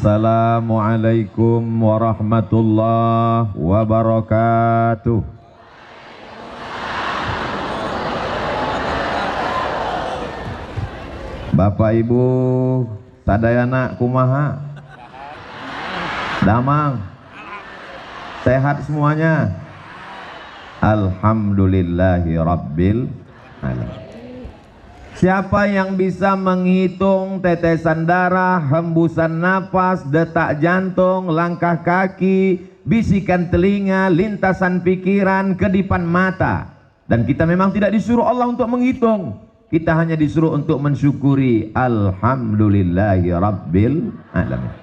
Assalamualaikum warahmatullahi wabarakatuh. Bapak Ibu sadayana kumaha? Damang sehat semuanya? Alhamdulillahi rabbil alamin. Siapa yang bisa menghitung tetesan darah, hembusan napas, detak jantung, langkah kaki, bisikan telinga, lintasan pikiran, kedipan mata. Dan kita memang tidak disuruh Allah untuk menghitung. Kita hanya disuruh untuk mensyukuri. Alhamdulillahi rabbil alamin.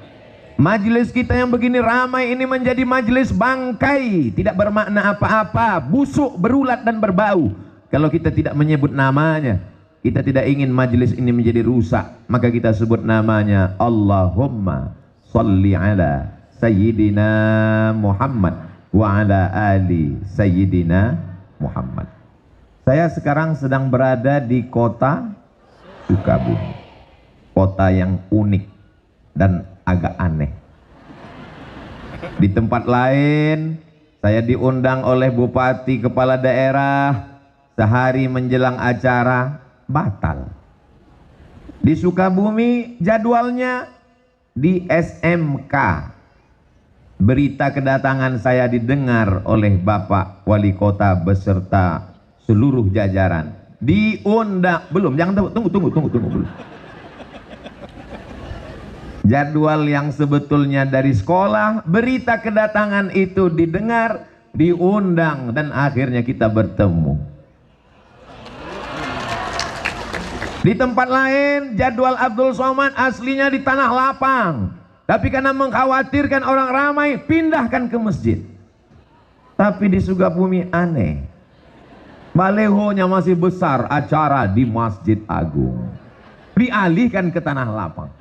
Majelis kita yang begini ramai ini menjadi majelis bangkai, tidak bermakna apa-apa, busuk, berulat dan berbau. Kalau kita tidak menyebut namanya, kita tidak ingin majelis ini menjadi rusak, maka kita sebut namanya Allahumma salli ala Sayyidina Muhammad wa ala ali Sayyidina Muhammad. Saya sekarang sedang berada di kota Sukabumi, kota yang unik dan agak aneh. Di tempat lain saya diundang oleh bupati, kepala daerah, sehari menjelang acara batal. Di Sukabumi jadwalnya di SMK. Berita kedatangan saya didengar oleh Bapak Wali Kota beserta seluruh jajaran. Diundang, belum, jangan tunggu belum. Jadwal yang sebetulnya dari sekolah, berita kedatangan itu didengar, diundang, dan akhirnya kita bertemu. Di tempat lain jadwal Abdul Somad aslinya di Tanah Lapang, tapi karena mengkhawatirkan orang ramai pindahkan ke masjid. Tapi di Sukabumi aneh, balehonya masih besar, acara di Masjid Agung, dialihkan ke Tanah Lapang.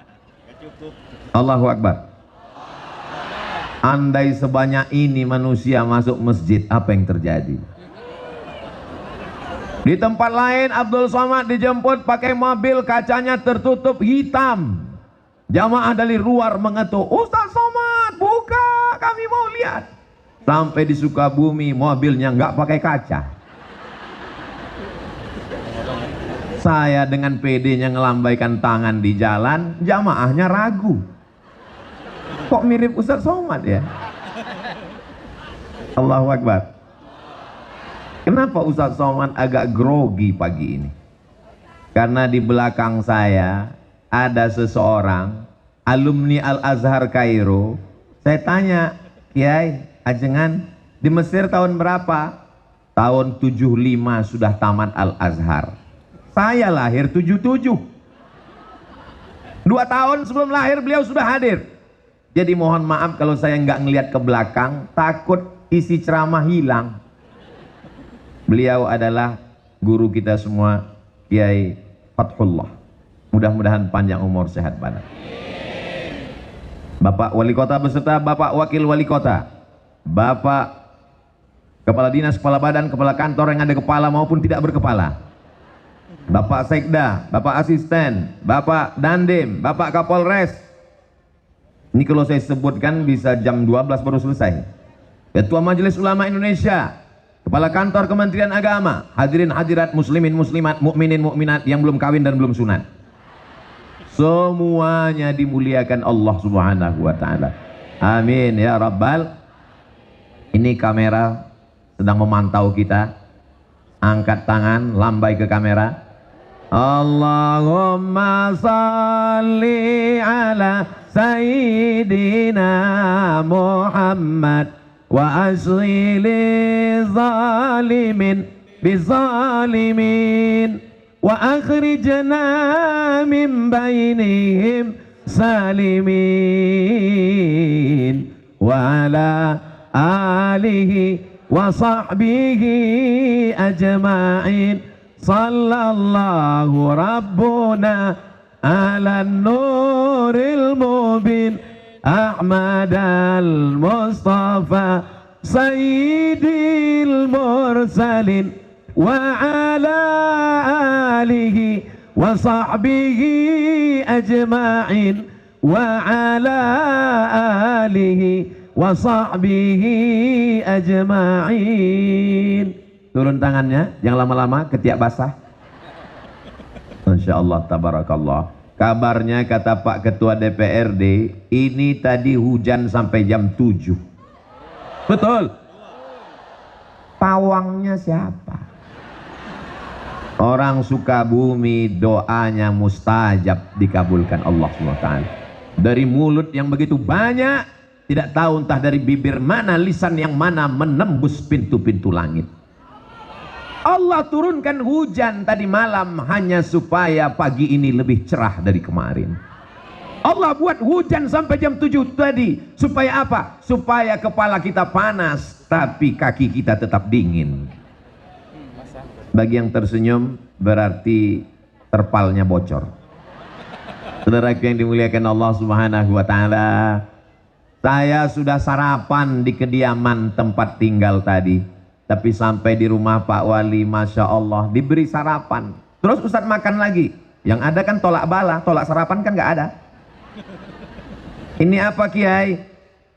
Allahu Akbar. Andai sebanyak ini manusia masuk masjid, apa yang terjadi? Di tempat lain Abdul Somad dijemput pakai mobil, kacanya tertutup hitam. Jamaah dari luar mengetuk, Ustaz Somad buka, kami mau lihat. Sampai di Sukabumi mobilnya nggak pakai kaca. Saya dengan PD-nya ngelambaikan tangan di jalan, jamaahnya ragu. Kok mirip Ustaz Somad ya? Allahu Akbar. Kenapa Ustaz Somad agak grogi pagi ini? Karena di belakang saya ada seseorang alumni Al-Azhar Kairo. Saya tanya, Kiai Ajengan di Mesir tahun berapa? Tahun 75 sudah tamat Al-Azhar. Saya lahir 77. 2 tahun sebelum lahir beliau sudah hadir. Jadi mohon maaf kalau saya nggak ngelihat ke belakang, takut isi ceramah hilang. Beliau adalah guru kita semua, Kiai Fathullah. Mudah-mudahan panjang umur, sehat badan. Bapak Wali Kota beserta Bapak Wakil Wali Kota, Bapak Kepala Dinas, Kepala Badan, Kepala Kantor yang ada kepala maupun tidak berkepala, Bapak Sekda, Bapak Asisten, Bapak Dandim, Bapak Kapolres. Ini kalau saya sebutkan bisa jam 12 baru selesai. Ketua Majelis Ulama Indonesia, Kepala Kantor Kementerian Agama, hadirin hadirat, muslimin muslimat, mukminin mukminat yang belum kawin dan belum sunat, semuanya dimuliakan Allah Subhanahu wa taala. Amin ya rabbal. Ini kamera sedang memantau kita. Angkat tangan, lambai ke kamera. Allahumma salli ala Sayyidina Muhammad wa asghili zalimin bizalimin wa akhrijna min bainihim salimin wa ala alihi wa sahbihi ajma'in. Sallallahu rabbuna ala nuril mubin Ahmad al-Mustafa Sayyidil Mursalin wa ala alihi wa sahbihi ajma'in wa ala alihi wa sahbihi ajma'in. Turun tangannya, jangan lama-lama ketiak basah. Masya Allah, tabarakallah. Kabarnya kata Pak Ketua DPRD, ini tadi hujan sampai jam 7. Betul? Pawangnya siapa? Orang Sukabumi doanya mustajab, dikabulkan Allah SWT. Dari mulut yang begitu banyak, tidak tahu entah dari bibir mana, lisan yang mana menembus pintu-pintu langit. Allah turunkan hujan tadi malam hanya supaya pagi ini lebih cerah dari kemarin. Allah buat hujan sampai jam 7 tadi supaya apa? Supaya kepala kita panas tapi kaki kita tetap dingin. Bagi yang tersenyum berarti terpalnya bocor. Saudara yang dimuliakan Allah Subhanahu wa taala, saya sudah sarapan di kediaman tempat tinggal tadi. Tapi sampai di rumah Pak Wali, Masya Allah, diberi sarapan. Terus Ustadz makan lagi. Yang ada kan tolak bala, tolak sarapan kan nggak ada. Ini apa Kiai?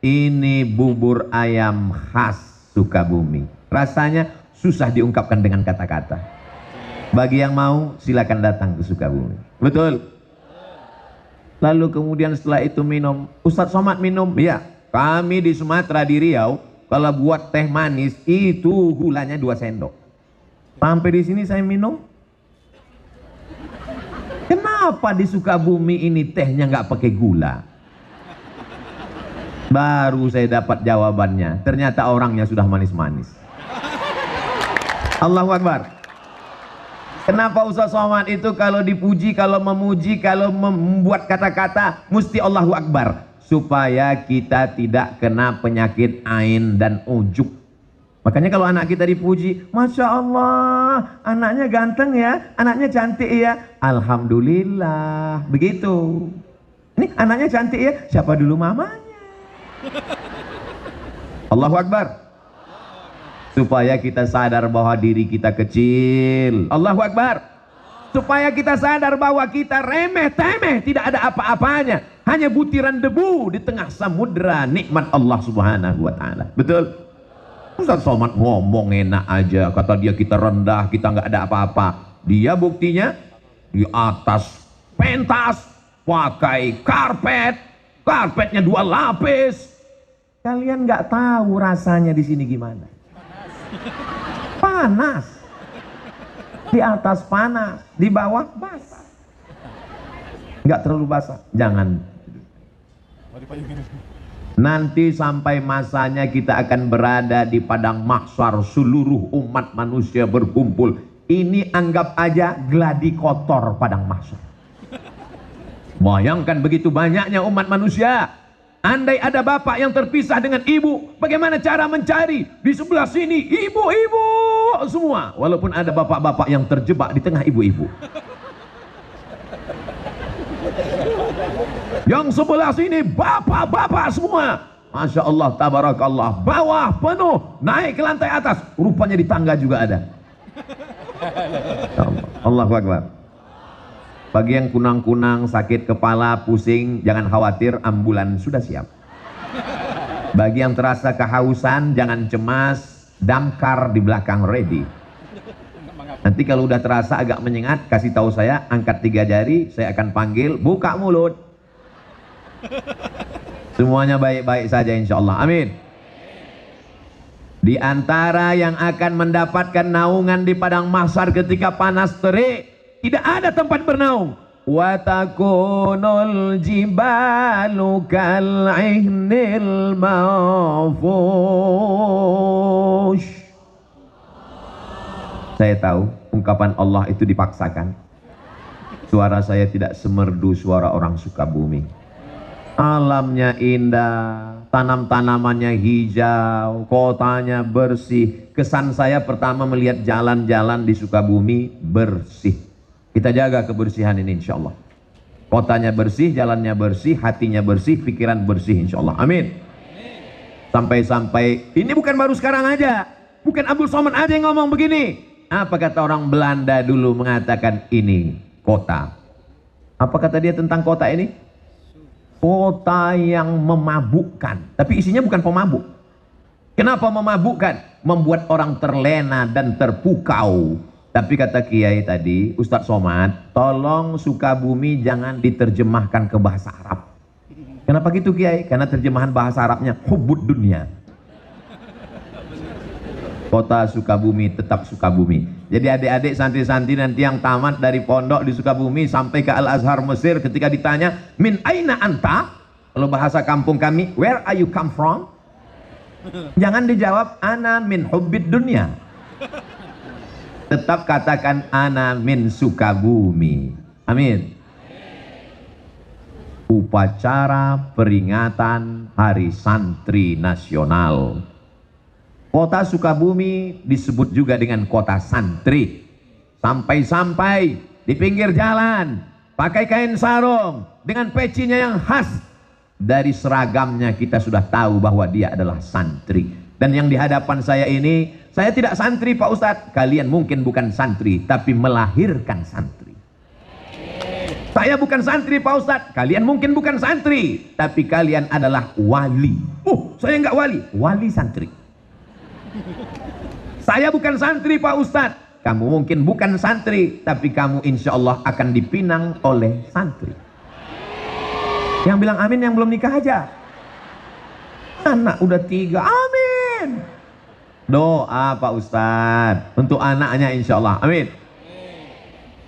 Ini bubur ayam khas Sukabumi. Rasanya susah diungkapkan dengan kata-kata. Bagi yang mau, silakan datang ke Sukabumi. Betul? Lalu kemudian setelah itu minum. Ustadz Somad minum? Ya, kami di Sumatera, di Riau, kalau buat teh manis itu gulanya 2 sendok. Sampai di sini saya minum. Kenapa di Sukabumi ini tehnya nggak pakai gula? Baru saya dapat jawabannya. Ternyata orangnya sudah manis-manis. Allahu Akbar. Kenapa Ustaz Somad itu kalau dipuji, kalau memuji, kalau membuat kata-kata mesti Allahu Akbar? Supaya kita tidak kena penyakit ain dan ujuk. Makanya kalau anak kita dipuji, Masya Allah, anaknya ganteng ya, anaknya cantik ya, Alhamdulillah. Begitu. Ini anaknya cantik ya, siapa dulu mamanya? Allahu Akbar. Supaya kita sadar bahwa diri kita kecil. Allahu Akbar. Supaya kita sadar bahwa kita remeh-temeh, tidak ada apa-apanya. Hanya butiran debu di tengah samudera nikmat Allah Subhanahu wa taala. Betul? Ustaz Somad ngomong enak aja, kata dia kita rendah, kita nggak ada apa-apa. Dia buktinya di atas pentas pakai karpet, karpetnya 2 lapis. Kalian nggak tahu rasanya di sini gimana? Panas. Di atas panas, di bawah basah. Nggak terlalu basah, jangan. Nanti sampai masanya kita akan berada di padang mahsyar, seluruh umat manusia berkumpul. Ini anggap aja gladi kotor padang mahsyar. Bayangkan begitu banyaknya umat manusia. Andai ada bapak yang terpisah dengan ibu, bagaimana cara mencari? Di sebelah sini ibu-ibu semua, walaupun ada bapak-bapak yang terjebak di tengah ibu-ibu. Yang sebelah sini bapak-bapak semua. Masya Allah, tabarakallah. Bawah penuh, naik ke lantai atas. Rupanya di tangga juga ada. Allahu Akbar. Bagi yang kunang-kunang, sakit kepala, pusing, jangan khawatir, ambulan sudah siap. Bagi yang terasa kehausan, jangan cemas, damkar di belakang ready. Nanti kalau udah terasa agak menyengat, kasih tahu saya, angkat 3 jari, saya akan panggil, buka mulut. Semuanya baik-baik saja insya Allah. Amin. Di antara yang akan mendapatkan naungan di padang mahsyar ketika panas terik, tidak ada tempat bernaung. Wa takunul jibalu kal'ihnil manfush. Saya tahu ungkapan Allah itu dipaksakan. Suara saya tidak semerdu suara orang Sukabumi. Alamnya indah, tanam-tanamannya hijau, kotanya bersih. Kesan saya pertama melihat jalan-jalan di Sukabumi bersih. Kita jaga kebersihan ini insya Allah. Kotanya bersih, jalannya bersih, hatinya bersih, pikiran bersih insya Allah. Amin. Sampai-sampai, ini bukan baru sekarang aja. Bukan Abdul Somad aja yang ngomong begini. Apa kata orang Belanda dulu mengatakan ini kota? Apa kata dia tentang kota ini? Kota yang memabukkan, tapi isinya bukan pemabuk. Kenapa memabukkan? Membuat orang terlena dan terpukau. Tapi kata Kiai tadi, Ustadz Somad, tolong Sukabumi jangan diterjemahkan ke bahasa Arab. Kenapa gitu Kiai? Karena terjemahan bahasa Arabnya hubbud dunia. Kota Sukabumi tetap Sukabumi. Jadi adik-adik santri-santri nanti yang tamat dari pondok di Sukabumi sampai ke Al-Azhar Mesir, ketika ditanya min aina anta, kalau bahasa kampung kami, where are you come from, jangan dijawab ana min hubbid dunya, tetap katakan ana min Sukabumi. Amin. Upacara peringatan Hari Santri Nasional. Kota Sukabumi disebut juga dengan kota santri. Sampai-sampai di pinggir jalan pakai kain sarung dengan pecinya yang khas. Dari seragamnya kita sudah tahu bahwa dia adalah santri. Dan yang di hadapan saya ini, saya tidak santri Pak Ustadz. Kalian mungkin bukan santri, tapi melahirkan santri. Saya bukan santri Pak Ustadz. Kalian mungkin bukan santri, tapi kalian adalah wali. Saya nggak wali, wali santri. Saya bukan santri Pak Ustadz. Kamu mungkin bukan santri, tapi kamu insya Allah akan dipinang oleh santri. Yang bilang amin yang belum nikah aja. Anak udah 3, amin. Doa Pak Ustadz untuk anaknya insya Allah, amin.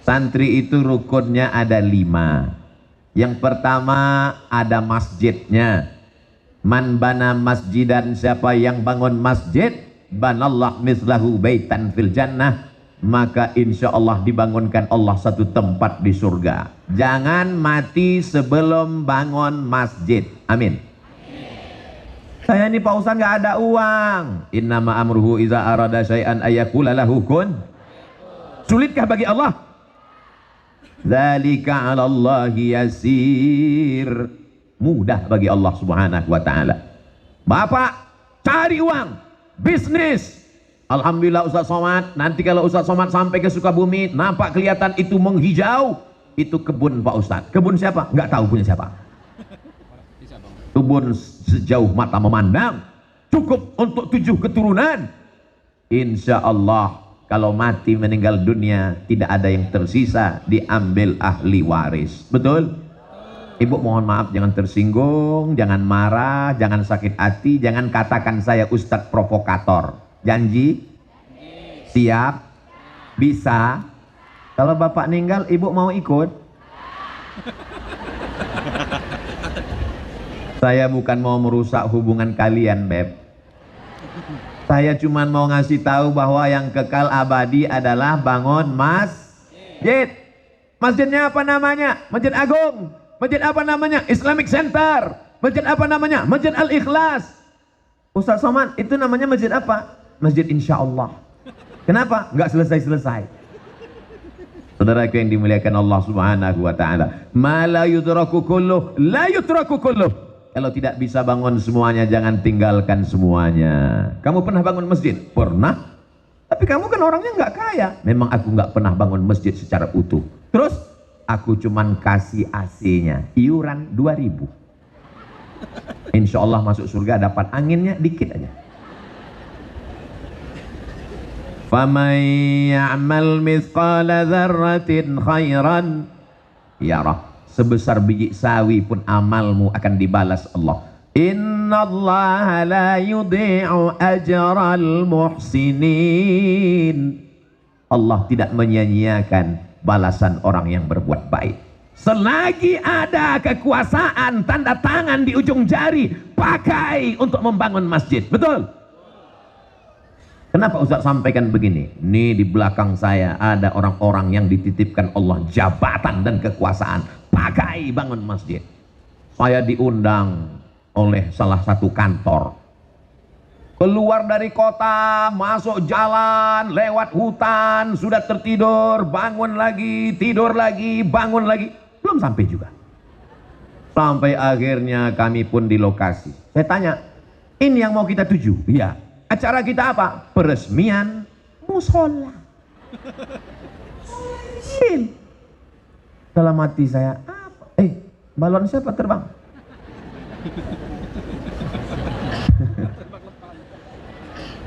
Santri itu rukunnya ada 5. Yang pertama ada masjidnya. Man bana masjidan, siapa yang bangun masjid, banallah mislahu baitan fil jannah, maka insya Allah dibangunkan Allah satu tempat di surga. Jangan mati sebelum bangun masjid, amin. Saya ini Pak Ustadz nggak ada uang. Innama amruhu iza arada syai'an ayakula lahu kun. Sulitkah bagi Allah? Dzalika 'alallahi yasir. Mudah bagi Allah Subhanahu wa taala. Bapak cari uang, bisnis. Alhamdulillah Ustadz Somad, nanti kalau Ustadz Somad sampai ke Sukabumi, nampak kelihatan itu menghijau, itu kebun Pak Ustadz. Kebun siapa? Nggak tahu punya siapa. Kebun sejauh mata memandang, cukup untuk 7 keturunan. Insya Allah kalau mati meninggal dunia tidak ada yang tersisa, diambil ahli waris. Betul? Ibu mohon maaf, jangan tersinggung, jangan marah, jangan sakit hati, jangan katakan saya Ustadz provokator. Janji? Siap? Bisa? Kalau bapak meninggal, ibu mau ikut? Saya bukan mau merusak hubungan kalian, Beb. Saya cuma mau ngasih tahu bahwa yang kekal abadi adalah bangun masjid. Masjidnya apa namanya? Masjid Agung. Masjid apa namanya? Islamic Center. Masjid apa namanya? Masjid Al-Ikhlas. Ustadz Somad, itu namanya masjid apa? Masjid Insya Allah. Kenapa? Nggak selesai-selesai. Saudaraku yang dimuliakan Allah Subhanahu wa ta'ala, ma la yudraku kulluh, la yutraku kulluh. Kalau tidak bisa bangun semuanya, jangan tinggalkan semuanya. Kamu pernah bangun masjid? Pernah. Tapi kamu kan orangnya nggak kaya. Memang aku nggak pernah bangun masjid secara utuh. Terus aku cuman kasih AC-nya, iuran 2.000. Insya Allah masuk surga dapat anginnya dikit aja. Faman ya'mal mithqala dzarratin khairan yarah. Sebesar biji sawi pun amalmu akan dibalas Allah. Innallaha la yudhi'u ajral muhsinin. Allah tidak menyia-nyiakan balasan orang yang berbuat baik. Selagi ada kekuasaan, tanda tangan di ujung jari, pakai untuk membangun masjid. Betul? Kenapa Ustaz sampaikan begini? Ini di belakang saya ada orang-orang yang dititipkan Allah jabatan dan kekuasaan, pakai bangun masjid. Saya diundang oleh salah satu kantor, keluar dari kota, masuk jalan, lewat hutan, sudah tertidur, bangun lagi, tidur lagi, bangun lagi, belum sampai juga. Sampai akhirnya kami pun di lokasi. Saya tanya, ini yang mau kita tuju? Iya. Acara kita apa? Peresmian musola. Dalam hati saya, apa? Balon siapa terbang?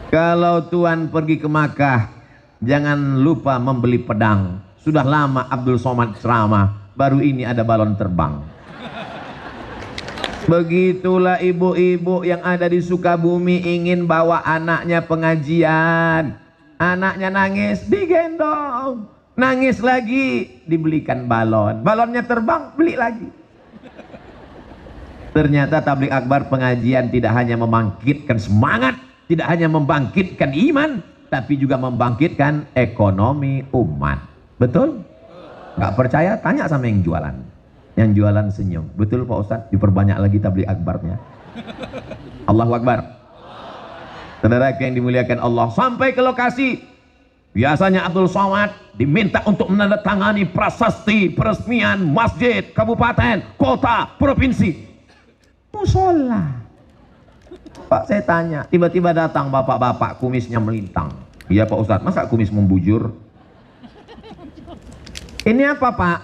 Kalau Tuan pergi ke Makkah, jangan lupa membeli pedang. Sudah lama Abdul Somad ceramah, baru ini ada balon terbang. Begitulah ibu-ibu yang ada di Sukabumi ingin bawa anaknya pengajian. Anaknya nangis, digendong. Nangis lagi, dibelikan balon. Balonnya terbang, beli lagi. Ternyata tabligh akbar pengajian tidak hanya membangkitkan semangat, tidak hanya membangkitkan iman, tapi juga membangkitkan ekonomi umat. Betul? Gak percaya? Tanya sama yang jualan. Yang jualan senyum. Betul Pak Ustadz? Diperbanyak lagi tabligh akbarnya. Allahu Akbar. Saudara yang dimuliakan Allah, sampai ke lokasi. Biasanya Abdul Somad diminta untuk menandatangani prasasti peresmian masjid, kabupaten, kota, provinsi. Musola. Pak, saya tanya, tiba-tiba datang bapak-bapak kumisnya melintang. Iya Pak Ustadz, masa kumis membujur? Ini apa Pak?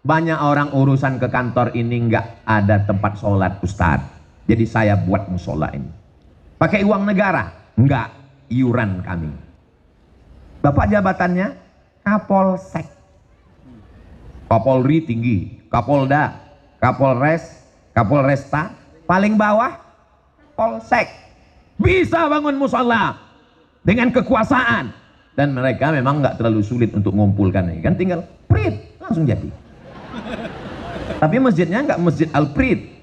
Banyak orang urusan ke kantor ini nggak ada tempat sholat Ustadz. Jadi saya buat musola ini. Pakai uang negara? Enggak, iuran kami. Bapak jabatannya Kapolsek. Kapolri tinggi, Kapolda, Kapolres, Kapolresta, paling bawah Polsek. Bisa bangun musola dengan kekuasaan, dan mereka memang nggak terlalu sulit untuk mengumpulkan, kan tinggal prit langsung jadi. Tapi masjidnya nggak masjid al-prit.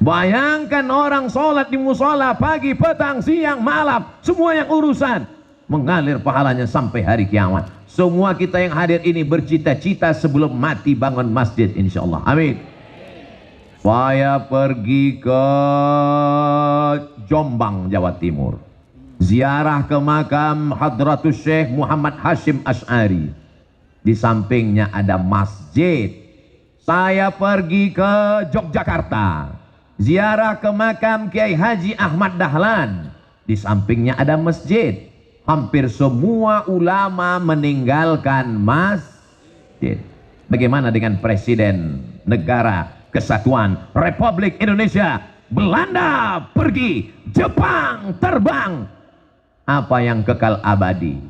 Bayangkan orang sholat di musola pagi, petang, siang, malam, semua yang urusan mengalir pahalanya sampai hari kiamat. Semua kita yang hadir ini bercita-cita sebelum mati bangun masjid insyaallah. Amin. Saya pergi ke Jombang, Jawa Timur. Ziarah ke makam Hadratus Syekh Muhammad Hashim Asy'ari. Di sampingnya ada masjid. Saya pergi ke Yogyakarta. Ziarah ke makam Kiai Haji Ahmad Dahlan. Di sampingnya ada masjid. Hampir semua ulama meninggalkan masjid. Bagaimana dengan Presiden Negara Kesatuan Republik Indonesia? Belanda pergi, Jepang terbang. Apa yang kekal abadi?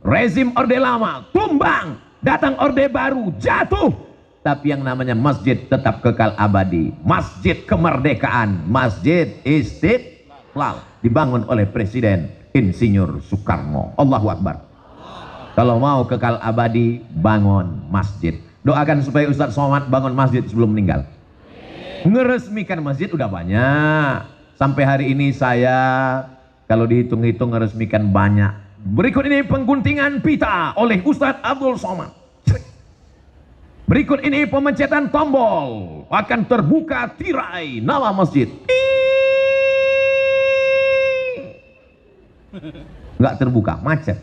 Rezim Orde Lama tumbang, datang Orde Baru jatuh. Tapi yang namanya masjid tetap kekal abadi. Masjid kemerdekaan, Masjid Istiqlal, dibangun oleh Presiden Insinyur Soekarno. Allahu Akbar. Kalau mau kekal abadi, bangun masjid. Doakan supaya Ustadz Somad bangun masjid sebelum meninggal. Ngeresmikan masjid udah banyak. Sampai hari ini saya kalau dihitung-hitung ngeresmikan banyak. Berikut ini pengguntingan pita oleh Ustadz Abdul Somad. Berikut ini pemencetan tombol. Akan terbuka tirai nama masjid. Nggak terbuka, macet.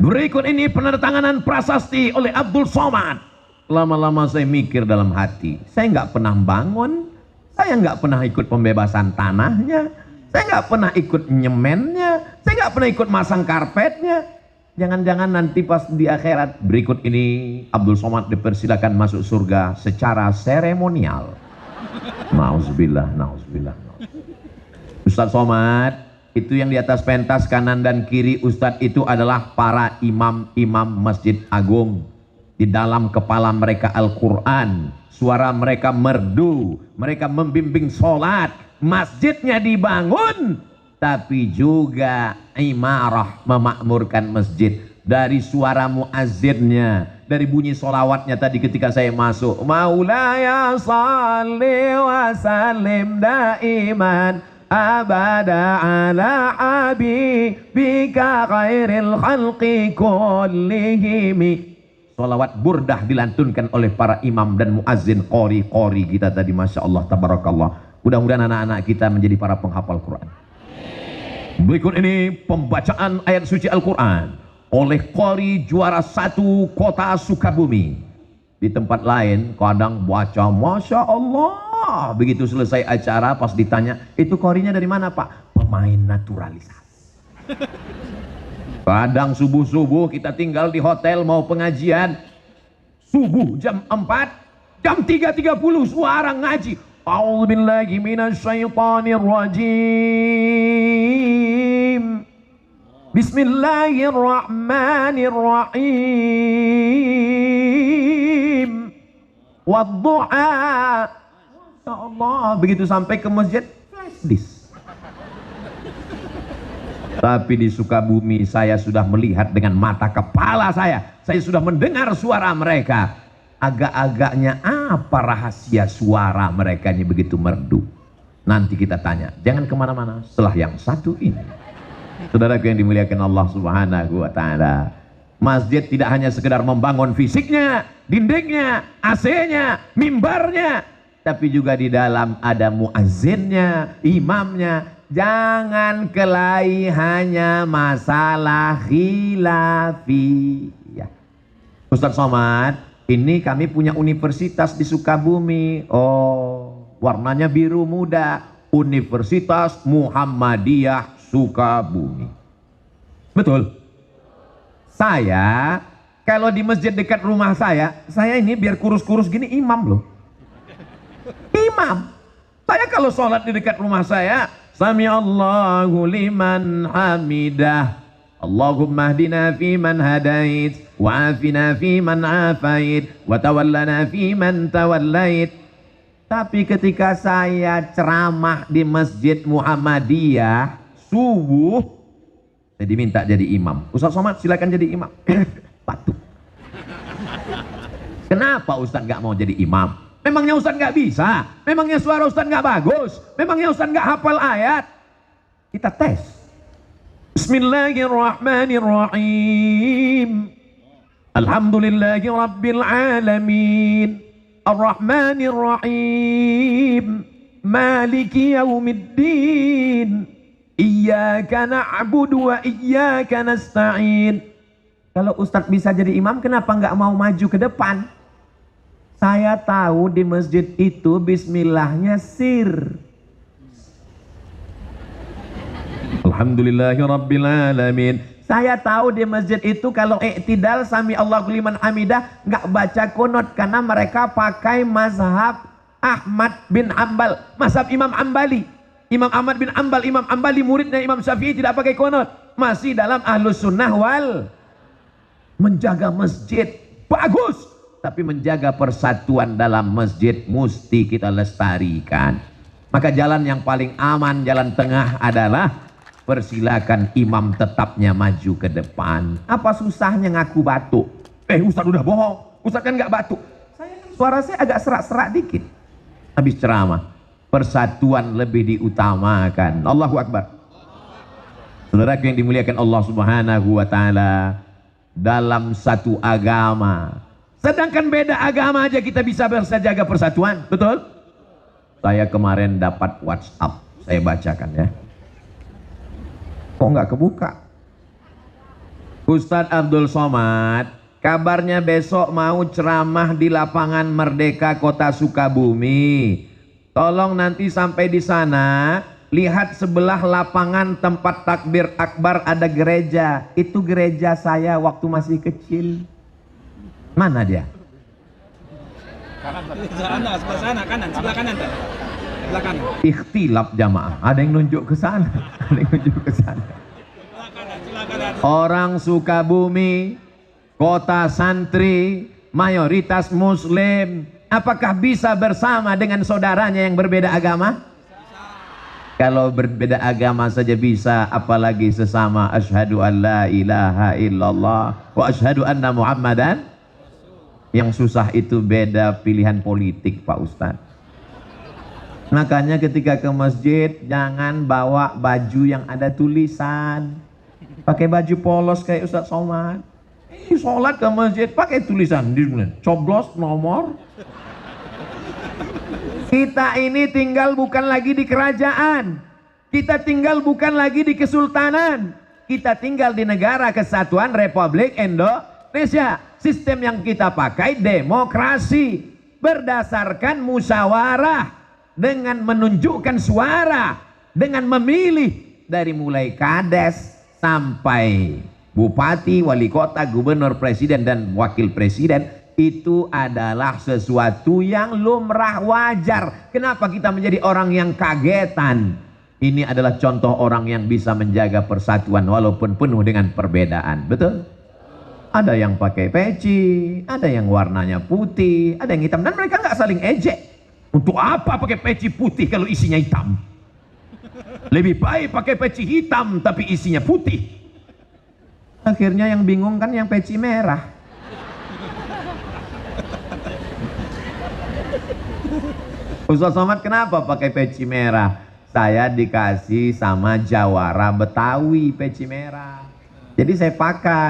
Berikut ini penandatanganan prasasti oleh Abdul Somad. Lama-lama saya mikir dalam hati, saya nggak pernah bangun, saya nggak pernah ikut pembebasan tanahnya, saya nggak pernah ikut nyemennya, saya nggak pernah ikut masang karpetnya. Jangan-jangan nanti pas di akhirat, berikut ini Abdul Somad dipersilakan masuk surga secara seremonial. Nauzubillah, nauzubillah. Ustadz Somad, itu yang di atas pentas kanan dan kiri Ustadz itu adalah para imam-imam Masjid Agung. Di dalam kepala mereka Al-Quran, suara mereka merdu, mereka membimbing sholat, masjidnya dibangun, tapi juga imarah, memakmurkan masjid. Dari suara muazzinnya, dari bunyi sholawatnya tadi ketika saya masuk, Maulaya salli wa sallim daiman abada ala habibika khairil khalqi kullihimi. Salawat burdah dilantunkan oleh para imam dan muazzin, qori kita tadi, masya Allah, tabarakallah. Mudah-mudahan anak-anak kita menjadi para penghafal Quran. Berikut ini pembacaan ayat suci Al-Quran oleh qori juara 1 kota Sukabumi. Di tempat lain kadang baca masya Allah, begitu selesai acara pas ditanya, itu qorinya dari mana Pak? Pemain naturalisasi. Kadang subuh-subuh kita tinggal di hotel mau pengajian, subuh jam 4 Jam 3.30 suara ngaji. A'udzubillahi minasyaitonirrajim. Bismillahirrahmanirrahim. Wadduha. Ya Allah, begitu sampai ke masjid, flashdisk. Tapi di Sukabumi saya sudah melihat dengan mata kepala saya sudah mendengar suara mereka. Agak-agaknya apa rahasia suara mereka ini begitu merdu? Nanti kita tanya, jangan kemana-mana setelah yang satu ini. Saudaraku yang dimuliakan Allah Subhanahu wa Ta'ala, masjid tidak hanya sekedar membangun fisiknya, dindingnya, AC-nya, mimbarnya, tapi juga di dalam ada muazzinnya, imamnya. Jangan kelahi hanya masalah khilafiyah. Ustaz Somad, ini kami punya universitas di Sukabumi. Oh, warnanya biru muda. Universitas Muhammadiyah Sukabumi. Betul. Saya, kalau di masjid dekat rumah saya ini biar kurus-kurus gini imam loh. Imam. Saya kalau sholat di dekat rumah saya, Sami Allahu liman hamidah. Allahumma hdina fi man hadait, wa afina fi man afait, wa tawallana fi man tawallait. Tapi ketika saya ceramah di Masjid Muhammadiyah subuh, saya diminta jadi imam. Ustaz Somad silakan jadi imam. Batuk. Kenapa Ustaz gak mau jadi imam? Memangnya Ustaz gak bisa? Memangnya suara Ustaz gak bagus? Memangnya Ustaz gak hafal ayat? Kita tes. Bismillahirrahmanirrahim. Alhamdulillahi rabbil alamin. Ar-Rahmanir-Rahim. Maliki yaumiddin. Iyyaka na'budu wa iyyaka nasta'in. Kalau Ustaz bisa jadi imam, kenapa nggak mau maju ke depan? Saya tahu di masjid itu bismillahnya sir. Alhamdulillahirabbil alamin. Saya tahu di masjid itu kalau i'tidal sami Allahu liman hamidah nggak baca kunut karena mereka pakai mazhab Ahmad bin Ambal, mazhab Imam Ambali. Imam Ahmad bin Ambal, Imam Ambali muridnya Imam Syafi'i tidak pakai kunut. Masih dalam ahlus sunnah wal menjaga masjid bagus. Tapi menjaga persatuan dalam masjid mesti kita lestarikan. Maka jalan yang paling aman, jalan tengah adalah persilakan imam tetapnya maju ke depan. Apa susahnya ngaku batuk? Ustaz udah bohong, Ustaz kan nggak batuk. Suara saya agak serak-serak dikit. Habis ceramah, persatuan lebih diutamakan. Allahu Akbar. Saudaraku yang dimuliakan Allah Subhanahu wa Ta'ala, dalam satu agama, sedangkan beda agama aja kita bisa jaga persatuan, betul? Saya kemarin dapat WhatsApp, saya bacakan ya. Kok nggak kebuka? Ustadz Abdul Somad, kabarnya besok mau ceramah di lapangan Merdeka Kota Sukabumi. Tolong nanti sampai di sana, lihat sebelah lapangan tempat takbir akbar ada gereja. Itu gereja saya waktu masih kecil. Mana dia? Sebelah sana, kanan, sebelah kanan. Sebelah kanan. Ikhtilaf jamaah. Ada yang nunjuk ke sana, ada yang nunjuk ke sana. Sebelah kanan. Orang Sukabumi, kota santri, mayoritas muslim. Apakah bisa bersama dengan saudaranya yang berbeda agama? Kalau berbeda agama saja bisa, apalagi sesama asyhadu an la ilaha illallah wa asyhadu anna Muhammadan. Yang susah itu beda pilihan politik, Pak Ustadz. Makanya ketika ke masjid jangan bawa baju yang ada tulisan. Pakai baju polos kayak Ustadz Somad. Sholat ke masjid pakai tulisan di coblos nomor. Kita ini tinggal bukan lagi di kerajaan. Kita tinggal bukan lagi di kesultanan. Kita tinggal di negara kesatuan Republik Indonesia. Sistem yang kita pakai demokrasi berdasarkan musyawarah dengan menunjukkan suara, dengan memilih dari mulai kades sampai bupati, wali kota, gubernur, presiden dan wakil presiden. itu adalah sesuatu yang lumrah, wajar. Kenapa kita menjadi orang yang kagetan? Ini adalah contoh orang yang bisa menjaga persatuan walaupun penuh dengan perbedaan. Betul? Ada yang pakai peci, ada yang warnanya putih, ada yang hitam, dan mereka nggak saling ejek. Untuk apa pakai peci putih kalau isinya hitam? Lebih baik pakai peci hitam tapi isinya putih. Akhirnya yang bingung kan yang peci merah. Ustaz Somad kenapa pakai peci merah? Saya dikasih sama jawara Betawi peci merah, jadi saya pakai.